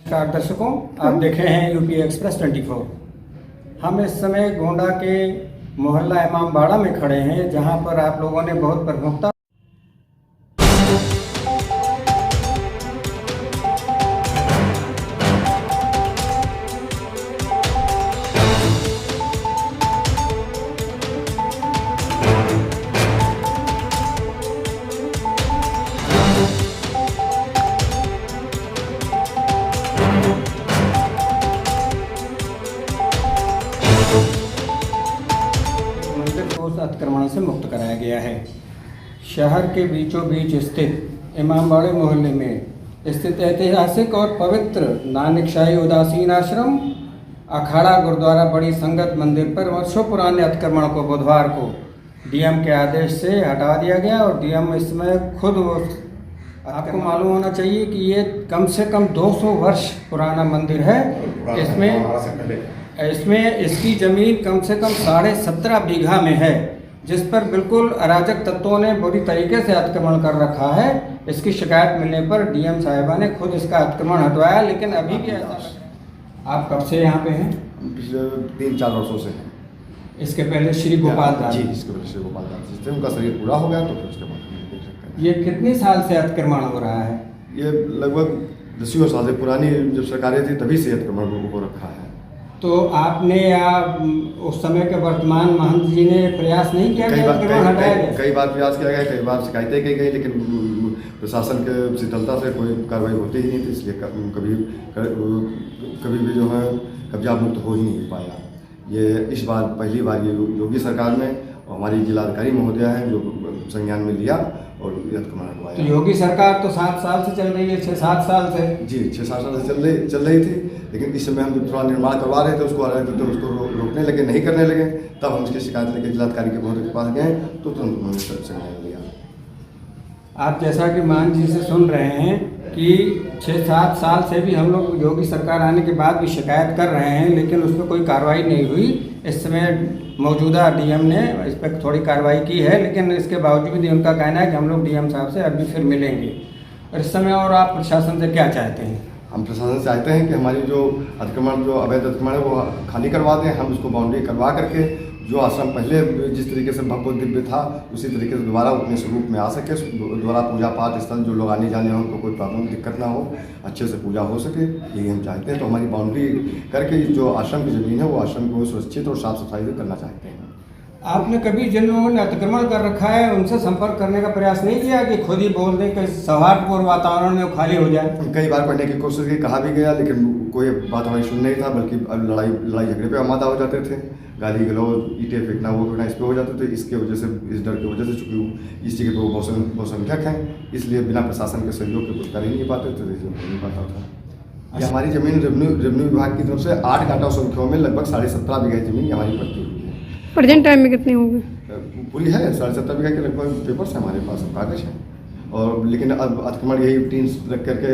नमस्कार दर्शकों, आप देख रहे हैं यूपी एक्सप्रेस 24। हम इस समय गोंडा के मोहल्ला इमामबाड़ा में खड़े हैं, जहां पर आप लोगों ने बहुत प्रमुखता मंदिर को उस अतिक्रमण से मुक्त कराया गया है। शहर के बीचों बीच स्थित इमामबाड़े मोहल्ले में स्थित ऐतिहासिक और पवित्र नानकशाही उदासीन आश्रम अखाड़ा गुरुद्वारा बड़ी संगत मंदिर पर वर्षों पुराने अतिक्रमण को बुधवार को डीएम के आदेश से हटा दिया गया और डीएम इसमें खुद आपको मालूम होना चाहिए कि ये कम से कम 200 वर्ष पुराना मंदिर है। इसमें इसकी ज़मीन कम से कम 17.5 बीघा में है, जिस पर बिल्कुल अराजक तत्वों ने बुरी तरीके से अतिक्रमण कर रखा है। इसकी शिकायत मिलने पर डीएम साहिबा ने खुद इसका अतिक्रमण हटवाया, लेकिन अभी भी ऐसा। आप कब से यहाँ पे हैं? पिछले 3-4 वर्षों से हैं। इसके पहले श्री गोपाल दास जी, इसके पहले श्री गोपाल दास थे, उनका शरीर पूरा हो गया तो फिर उसके बाद देख सकते हैं। ये कितने साल से अतिक्रमण हो रहा है? ये लगभग 10 साल से पुरानी जब सरकारें थी तभी से अतिक्रमण हो रखा है। तो आपने या उस समय के वर्तमान महंत जी ने प्रयास नहीं किया? कई बार प्रयास किया गया, कई बार शिकायतें की गई, लेकिन प्रशासन के शीतलता से कोई कार्रवाई होती ही नहीं थी, इसलिए कभी भी जो है कब्जा मुक्त हो ही नहीं पाया। ये इस बार पहली बार ये योगी सरकार ने और हमारी जिलाधिकारी महोदया है जो संज्ञान में लिया और अतिक्रमण हटवाया। तो योगी सरकार तो 7 साल से चल रही है, 6-7 साल से। जी, 6-7 साल से चल रही थी, लेकिन इस समय हम जब थोड़ा निर्माण करवा रहे थे उसको रोकने लगे, नहीं करने लगे। तब हम उसकी शिकायत लेकर जिलाधिकारी के महोदय के पास गए तो तुरंत उन्होंने संज्ञान लिया। आप जैसा कि मान जी से सुन रहे हैं कि 6-7 साल से भी हम लोग योगी सरकार आने के बाद भी शिकायत कर रहे हैं, लेकिन उस पर कोई कार्रवाई नहीं हुई। इस समय मौजूदा डीएम ने इस पर थोड़ी कार्रवाई की है, लेकिन इसके बावजूद भी उनका कहना है कि हम लोग डीएम साहब से अभी फिर मिलेंगे। और इस समय और आप प्रशासन से क्या चाहते हैं? हम प्रशासन से चाहते हैं कि हमारी जो अतिक्रमण, जो अवैध अतिक्रमण है वो खाली करवा दें। हम उसको बाउंड्री करवा करके जो आश्रम पहले जिस तरीके से भव्य दिव्य था उसी तरीके से दोबारा अपने स्वरूप में आ सके। दोबारा पूजा पाठ स्थल जो लोग आने जाने हो उनको कोई प्रॉब्लम दिक्कत ना हो, अच्छे से पूजा हो सके, यही हम चाहते हैं। तो हमारी बाउंड्री करके जो आश्रम की ज़मीन है वो आश्रम को सुरक्षित और साफ सफाई से करना चाहते हैं। आपने कभी जिन लोगों ने अतिक्रमण कर रखा है उनसे संपर्क करने का प्रयास नहीं किया कि खुद ही बोल दें कि सौहार्दपूर्ण वातावरण में खाली हो जाए? कई बार करने की कोशिश की, कहा भी गया, लेकिन कोई बात हमारी सुन नहीं था, बल्कि लड़ाई झगड़े पे आमादा हो जाते थे। गाली गलौज, ईंटें फेंकना, वो फेंकना, इस पर हो जाते थे। इसके वजह से, इस डर की वजह से, चूँकि इस जगह पर वो बहुसंख्यक हैं, इसलिए बिना प्रशासन के सहयोग के कुछ कर ही नहीं पाते थे, इसलिए हो नहीं पाता था। ये हमारी ज़मीन रेवेन्यू विभाग की तरफ से 8 कांटा संख्याओं में लगभग 17.5 बीघा ज़मीन हमारी पड़ती हुई है। प्रेजेंट टाइम में कितनी होगी? पूरी है 17.5 बीघा के लगभग पेपर्स हैं हमारे पास, कागज हैं। और लेकिन अब अतिक्रमण यही टीन रख करके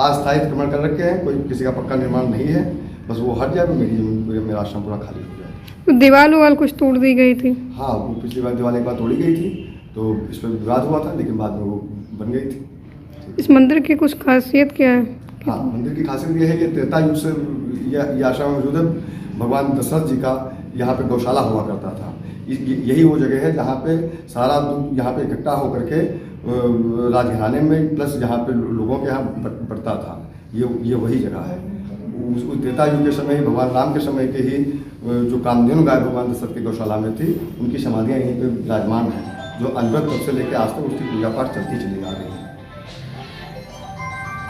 अस्थायी अतिक्रमण कर रखे हैं, कोई किसी का पक्का निर्माण नहीं है। बस वो हट जाए तो मेरी ज़मीन, मेरा आश्रम पूरा खाली हो जाए। तो दीवार वाल कुछ तोड़ दी गई थी? हाँ, वो पिछली बार दीवार एक बार तोड़ी गई थी तो इस पर विवाद हुआ था, लेकिन बाद में वो बन गई थी। इस मंदिर की कुछ खासियत क्या है? हाँ, मंदिर की खासियत ये है कि त्रेता युग से यह आश्रम मौजूद है। भगवान दशरथ जी का यहाँ पे गौशाला हुआ करता था। यही वो जगह है जहाँ पे सारा दूध यहाँ पे इकट्ठा होकर के राजघराने में प्लस यहाँ पे लोगों के यहाँ बढ़ता था। ये वही जगह है। उस त्रेता युग के समय ही, भगवान राम के समय के ही जो कामधेनु गाय भगवान दशरथ की गौशाला में थी, उनकी समाधियाँ यहीं पे विराजमान हैं, जो अनवरत तब से लेकर आज तक उसकी पूजा पाठ चलती चली आ रही है।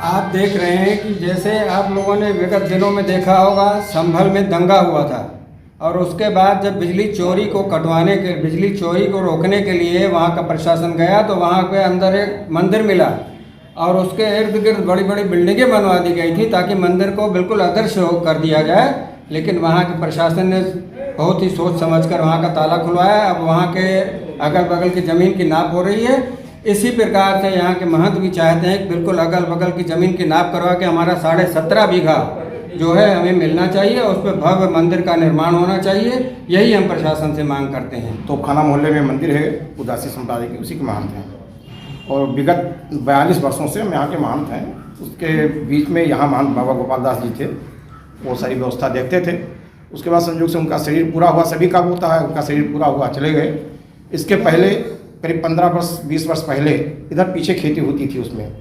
आप देख रहे हैं कि जैसे आप लोगों ने विगत दिनों में देखा होगा, संभल में दंगा हुआ था और उसके बाद जब बिजली चोरी को रोकने के लिए वहाँ का प्रशासन गया तो वहाँ पे अंदर एक मंदिर मिला और उसके इर्द गिर्द बड़ी बड़ी बिल्डिंगें बनवा दी गई थी ताकि मंदिर को बिल्कुल आदर्श कर दिया जाए। लेकिन वहाँ के प्रशासन ने बहुत ही सोच समझकर वहाँ का ताला खुलवाया। अब वहाँ के अगल बगल की ज़मीन की नाप हो रही है। इसी प्रकार से यहाँ के महंत भी चाहते हैं कि बिल्कुल अगल बगल की ज़मीन की नाप करवा के हमारा 17.5 बीघा जो है हमें मिलना चाहिए और उस पर भव्य मंदिर का निर्माण होना चाहिए। यही हम प्रशासन से मांग करते हैं। तोपखाना मोहल्ले में मंदिर है, उदासी संप्रदाय के, उसी के महंत हैं और विगत 42 वर्षों से हम यहाँ के महंत हैं। उसके बीच में यहाँ महान बाबा गोपाल दास जी थे, वो सारी व्यवस्था देखते थे। उसके बाद संयोग से उनका शरीर पूरा हुआ, सभी का होता है, उनका शरीर पूरा हुआ, चले गए। इसके पहले करीब 15 वर्ष 20 वर्ष पहले इधर पीछे खेती होती थी, उसमें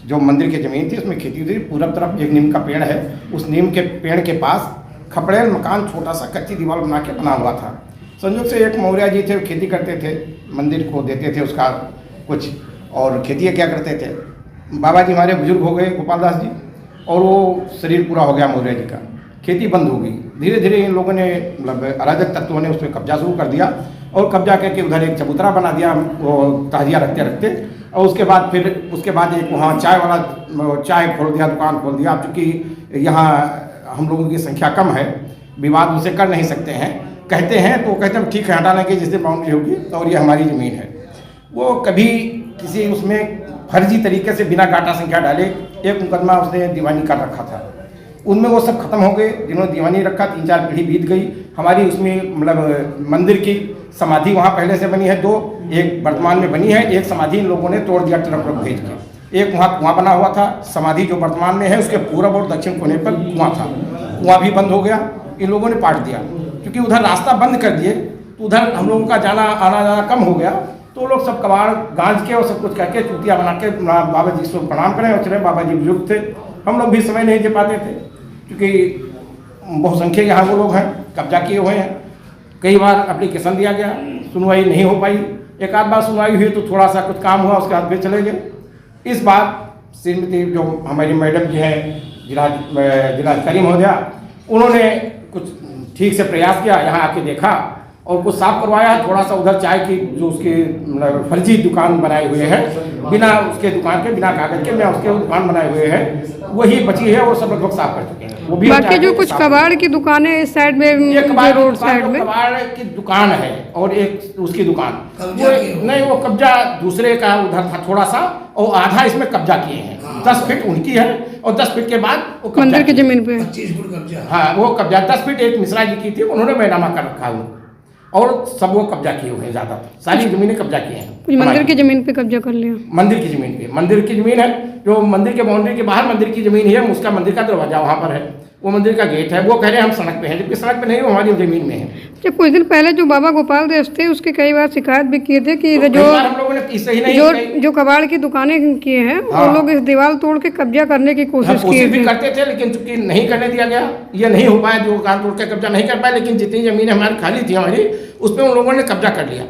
जो मंदिर की ज़मीन थी उसमें खेती होती थी। पूरब तरफ एक नीम का पेड़ है, उस नीम के पेड़ के पास खपड़ेल मकान छोटा सा कच्ची दीवार बना के बना हुआ था। संयोग से एक मौर्य जी थे, खेती करते थे, मंदिर को देते थे उसका कुछ, और खेती क्या करते थे। बाबा जी हमारे बुजुर्ग हो गए गोपाल दास जी, और वो शरीर पूरा हो गया मौर्य जी का, खेती बंद हो गई। धीरे धीरे इन लोगों ने मतलब अराजक तत्वों ने उस पर कब्जा शुरू कर दिया, और कब्जा करके उधर एक चबूतरा बना दिया वो ताजिया रखते रखते। और उसके बाद एक वहाँ चाय वाला चाय खोल दिया, दुकान खोल दिया। अब चूँकि यहाँ हम लोगों की संख्या कम है, विवाद उनसे कर नहीं सकते हैं, कहते हैं तो कहते हैं ठीक है हटा लेंगे जिस दिन बाउंड्री होगी, और ये हमारी ज़मीन है। वो कभी किसी उसमें फर्जी तरीके से बिना डाटा संख्या डाले एक मुकदमा उसने दीवानी कर रखा था, उनमें वो सब खत्म हो गए। जिन्होंने दीवानी रखा 3-4 पीढ़ी बीत गई। हमारी उसमें मतलब मंदिर की समाधि वहाँ पहले से बनी है 2, एक वर्तमान में बनी है, एक समाधि इन लोगों ने तोड़ दिया ट्रक भेज के। एक वहाँ कुआं बना हुआ था, समाधि जो वर्तमान में है उसके पूरब और दक्षिण कोने पर कुआं था, कुआं भी बंद हो गया, इन लोगों ने पाट दिया। क्योंकि उधर रास्ता बंद कर दिए तो उधर हम लोगों का जाना आना जाना कम हो गया, तो लोग सब कबाड़ गांज के और सब कुछ करके चूतिया बना के बाबा जी को प्रणाम करें और चले। बाबा जी बुजुर्ग थे, हम लोग भी समय नहीं दे पाते थे क्योंकि बहुसंख्यक यहाँ वो लोग हैं, कब्जा किए हुए हैं। कई बार एप्लीकेशन दिया गया, सुनवाई नहीं हो पाई। एक आध बार सुनवाई हुई तो थोड़ा सा कुछ काम हुआ, उसके बाद फिर चले गए। इस बार श्रीमती जो हमारी मैडम जी हैं जिलाधिकारी महोदया, उन्होंने कुछ ठीक से प्रयास किया, यहाँ आके देखा और कुछ साफ करवाया। थोड़ा सा उधर चाय की जो उसकी फर्जी दुकान बनाए हुए हैं, बिना उसके दुकान के बिना कागज के, बिना उसके दुकान बनाए हुए हैं, वही बची है, वो सब लगभग साफ कर चुके हैं। वो भी बाकी जो कुछ कबाड़ की दुकानें इस साइड में, रोड साइड में कबाड़ की दुकान है और एक उसकी दुकान नहीं, वो कब्जा दूसरे का उधर था थोड़ा सा, और आधा इसमें कब्जा किए हैं। 10 फीट उनकी है और 10 फीट के बाद वो मंदिर की जमीन पे 25 फुट कब्जा। हाँ, वो कब्जा 10 फीट एक मिश्रा जी की थी, उन्होंने बैनामा कर रखा है और सब वो कब्जा किए हुए हैं, ज्यादा सारी जमीनें कब्जा किए हैं। मंदिर की जमीन पे कब्जा कर लिया, मंदिर की जमीन पे, मंदिर की जमीन है जो मंदिर के बाउंड्री के बाहर मंदिर की जमीन है, उसका मंदिर का दरवाजा वहाँ पर है, वो मंदिर का गेट है। वो कह रहे हैं हम सड़क पे हैं, जबकि सड़क पे नहीं, वो हमारी जमीन में है। जब कुछ दिन पहले जो बाबा गोपाल दास थे उसके कई बार शिकायत भी किए थे कि तो हम लोगों ने इससे ही नहीं जो कबाड़ की दुकानें किए हैं, हाँ, वो लोग इस दीवार तोड़ के कब्जा करने की कोशिश किए भी करते थे, लेकिन चूंकि नहीं करने दिया गया, ये नहीं हो पाया, जो दुकान तोड़ के कब्जा नहीं कर पाए। लेकिन जितनी जमीनें हमारी खाली थी हमारी, उस पर उन लोगों ने कब्जा कर लिया,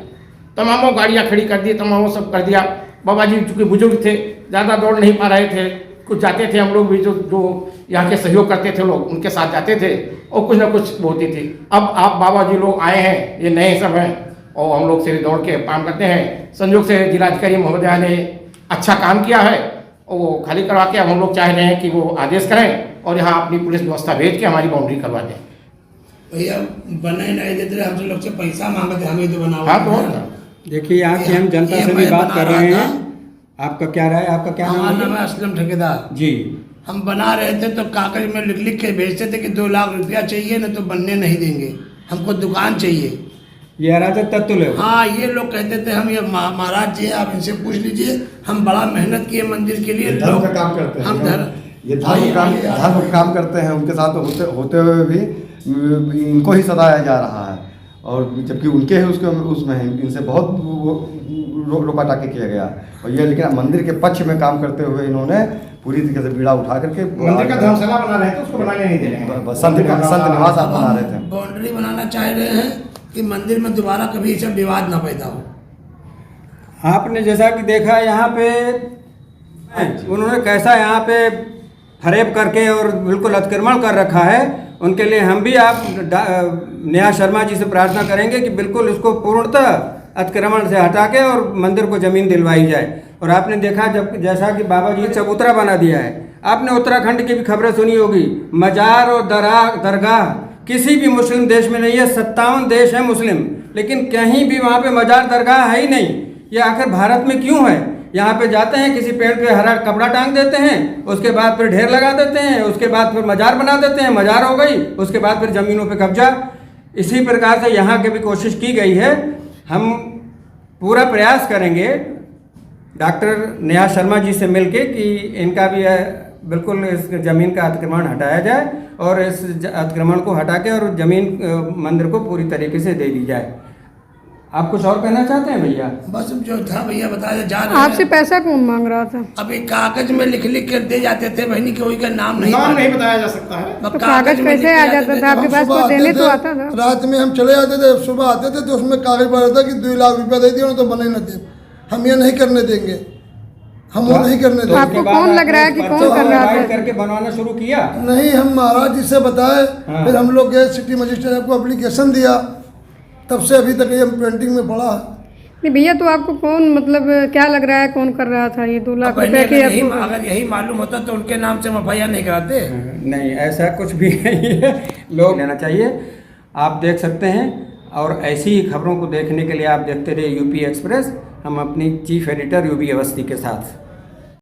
तमामों गाड़ियाँ खड़ी कर दी, तमामों सब कर दिया। बाबा जी चूँकि बुजुर्ग थे, ज़्यादा दौड़ नहीं पा रहे थे, कुछ जाते थे, हम लोग भी जो यहाँ के सहयोग करते थे लोग, उनके साथ जाते थे और कुछ ना कुछ होती थी। अब आप बाबा जी लोग आए हैं, ये नए सब हैं, और हम लोग से दौड़ के काम करते हैं। संयोग से जिलाधिकारी महोदया ने अच्छा काम किया है, और वो खाली करवा के अब हम लोग चाह रहे हैं कि वो आदेश करें और यहाँ अपनी पुलिस व्यवस्था भेज के हमारी बाउंड्री करवा दें। भैया बनाए नहीं देते रहे, हमसे लोग से पैसा मांगते, हमें तो बनाओ। हाँ, तो देखिए यहाँ की हम जनता से भी बात कर रहे हैं। आपका क्या राय, आपका क्या हमारा नाम है असलम ठेकेदार जी। हम बना रहे थे तो कागज में लिख के भेजते थे कि 2 लाख रुपया चाहिए, न तो बनने नहीं देंगे, हमको दुकान चाहिए। ये अराजक तत्व लोग, हाँ, ये लोग कहते थे हम ये महाराज जी, आप इनसे पूछ लीजिए, हम बड़ा मेहनत किए मंदिर के लिए। धर्म का काम करते हैं, हम ये धर्म का काम करते हैं, उनके साथ होते हुए भी इनको ही सताया जा रहा है, और जबकि उनके ही उसमें इनसे बहुत रोका टाकी किया गया। और ये लेकिन मंदिर के पक्ष में काम करते हुए इन्होंने पूरी तरीके से बीड़ा उठा करके मंदिर का धर्मशाला बना रहे थे, उसको बनाने नहीं दे रहे हैं। संत निवास आप बना रहे थे। बाउंड्री बनाना चाह रहे हैं कि मंदिर में दोबारा कभी ऐसा विवाद ना पैदा हो। आपने जैसा कि देखा यहाँ पे उन्होंने कैसा यहाँ पे फरेब करके और बिल्कुल अतिक्रमण कर रखा है, उनके लिए हम भी आप नेहा शर्मा जी से प्रार्थना करेंगे कि बिल्कुल इसको पूर्णतः अतिक्रमण से हटा के और मंदिर को ज़मीन दिलवाई जाए। और आपने देखा जब जैसा कि बाबा जी चबूतरा बना दिया है, आपने उत्तराखंड की भी खबरें सुनी होगी, मजार और दरगाह किसी भी मुस्लिम देश में नहीं है। 57 देश है मुस्लिम, लेकिन कहीं भी वहाँ पे मजार दरगाह है ही नहीं। ये आखिर भारत में क्यों है? यहाँ पे जाते हैं, किसी पेड़ पे हरा कपड़ा टांग देते हैं, उसके बाद फिर ढेर लगा देते हैं, उसके बाद फिर मजार बना देते हैं, मजार हो गई, उसके बाद फिर ज़मीनों पे कब्जा। इसी प्रकार से यहाँ की भी कोशिश की गई है। हम पूरा प्रयास करेंगे डॉक्टर नेहा शर्मा जी से मिलके कि इनका भी बिल्कुल इस ज़मीन का अतिक्रमण हटाया जाए और इस अतिक्रमण को हटा के और ज़मीन मंदिर को पूरी तरीके से दे दी जाए। आप कुछ और कहना चाहते हैं भैया? बस जो था भैया बताया जा रहे आपसे हैं। पैसा कौन मांग रहा था? अब एक कागज में लिख लिख कर दे जाते थे बहनी, कोई का नाम नहीं नाम मालूम। नहीं बताया जा सकता है। अब तो कागज में कैसे लिख आ के जाता थे, था? आपके हम पास सुबह कोई देने आते तो थे, आता था। रात में हम चले जाते थे, सुबह आते थे तो उसमें कागज पड़ा था कि 2 लाख रुपया दे दिया तो बने न दे, हम ये नहीं करने देंगे, हम वो नहीं करने तो देंगे। आपको उसके बाद कौन लग रहा है आपने कि पर्चा कौन कर रहा था? राइट करके बनवाना शुरू किया? नहीं, हम महाराज जी से बताए, हाँ। फिर हम लोग गए सिटी मजिस्ट्रेट को एप्लीकेशन दिया, तब से अभी तक ये पेंटिंग में पड़ा है। नहीं भैया, तो आपको कौन मतलब क्या लग रहा है कौन कर रहा था ये 2 लाख बहनी रुपए की? अगर यही मालूम होता तो उनके नाम से हम FIR नहीं कराते। नहीं, ऐसा कुछ भी नहीं है, लोग लेना चाहिए। आप देख सकते हैं और ऐसी ही खबरों को देखने के लिए आप देखते रहिए यूपी एक्सप्रेस। हम अपनी चीफ एडिटर यूबी अवस्थी के साथ।